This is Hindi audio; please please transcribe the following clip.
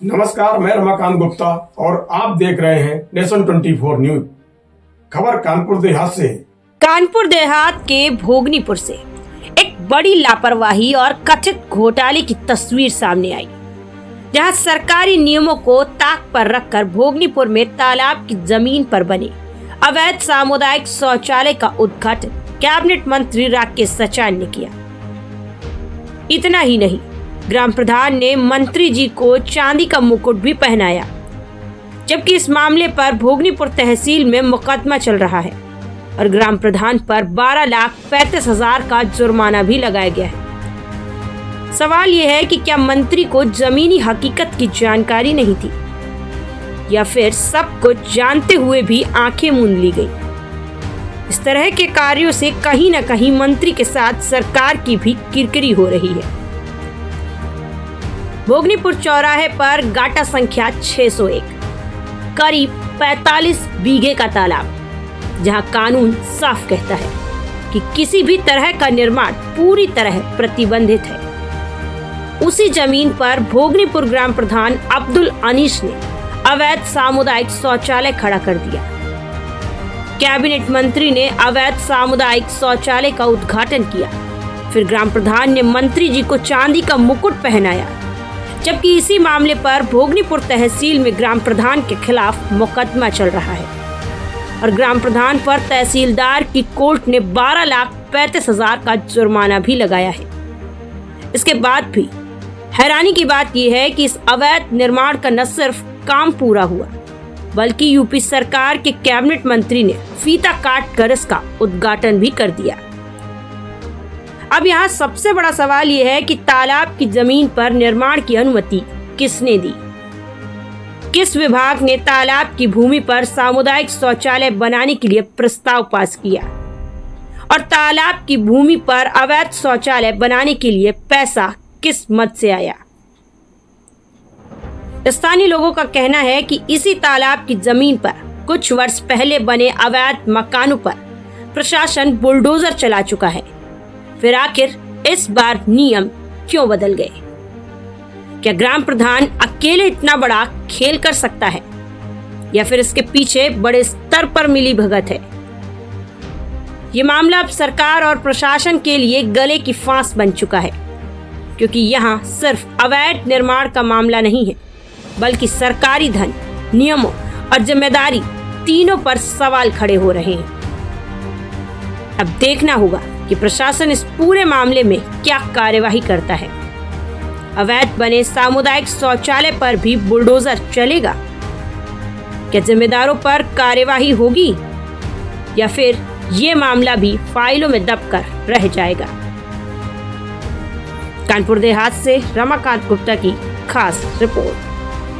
नमस्कार, मैं रमाकांत गुप्ता और आप देख रहे हैं नेशन 24 न्यूज। खबर कानपुर देहात से। कानपुर देहात के भोगनीपुर से एक बड़ी लापरवाही और कथित घोटाले की तस्वीर सामने आई, जहां सरकारी नियमों को ताक पर रखकर भोगनीपुर में तालाब की जमीन पर बने अवैध सामुदायिक शौचालय का उद्घाटन कैबिनेट मंत्री राकेश सचान ने किया। इतना ही नहीं, ग्राम प्रधान ने मंत्री जी को चांदी का मुकुट भी पहनाया, जबकि इस मामले पर भोगनीपुर तहसील में मुकदमा चल रहा है और ग्राम प्रधान पर 12,35,000 का जुर्माना भी लगाया गया है। सवाल यह है कि क्या मंत्री को जमीनी हकीकत की जानकारी नहीं थी या फिर सब कुछ जानते हुए भी आंखें मूंद ली गई। इस तरह के कार्यों से कहीं न कहीं मंत्री के साथ सरकार की भी किरकिरी हो रही है। भोगनीपुर चौराहे पर गाटा संख्या 601, करीब 45 बीघे का तालाब, जहां कानून साफ कहता है कि किसी भी तरह का निर्माण पूरी तरह प्रतिबंधित है। उसी जमीन पर भोगनीपुर ग्राम प्रधान अब्दुल अनीस ने अवैध सामुदायिक शौचालय खड़ा कर दिया। कैबिनेट मंत्री ने अवैध सामुदायिक शौचालय का उद्घाटन किया, फिर ग्राम प्रधान ने मंत्री जी को चांदी का मुकुट पहनाया, जबकि इसी मामले पर भोगनीपुर तहसील में ग्राम प्रधान के खिलाफ मुकदमा चल रहा है और ग्राम प्रधान पर तहसीलदार की कोर्ट ने 12,35,000 का जुर्माना भी लगाया है। इसके बाद भी हैरानी की बात यह है कि इस अवैध निर्माण का न सिर्फ काम पूरा हुआ, बल्कि यूपी सरकार के कैबिनेट मंत्री ने फीता काट कर इसका उद्घाटन भी कर दिया। अब यहाँ सबसे बड़ा सवाल यह है कि तालाब की जमीन पर निर्माण की अनुमति किसने दी? किस विभाग ने तालाब की भूमि पर सामुदायिक शौचालय बनाने के लिए प्रस्ताव पास किया? और तालाब की भूमि पर अवैध शौचालय बनाने के लिए पैसा किस मद से आया? स्थानीय लोगों का कहना है कि इसी तालाब की जमीन पर कुछ वर्ष पहले बने अवैध मकानों पर प्रशासन बुलडोजर चला चुका है। फिर आखिर इस बार नियम क्यों बदल गए? क्या ग्राम प्रधान अकेले इतना बड़ा खेल कर सकता है या फिर इसके पीछे बड़े स्तर पर मिली भगत है? ये मामला अब सरकार और प्रशासन के लिए गले की फांस बन चुका है, क्योंकि यहाँ सिर्फ अवैध निर्माण का मामला नहीं है, बल्कि सरकारी धन, नियमों और जिम्मेदारी तीनों पर सवाल खड़े हो रहे हैं। अब देखना होगा कि प्रशासन इस पूरे मामले में क्या कार्यवाही करता है। अवैध बने सामुदायिक शौचालय पर भी बुलडोजर चलेगा? क्या जिम्मेदारों पर कार्यवाही होगी या फिर ये मामला भी फाइलों में दबकर रह जाएगा? कानपुर देहात से रमाकांत गुप्ता की खास रिपोर्ट।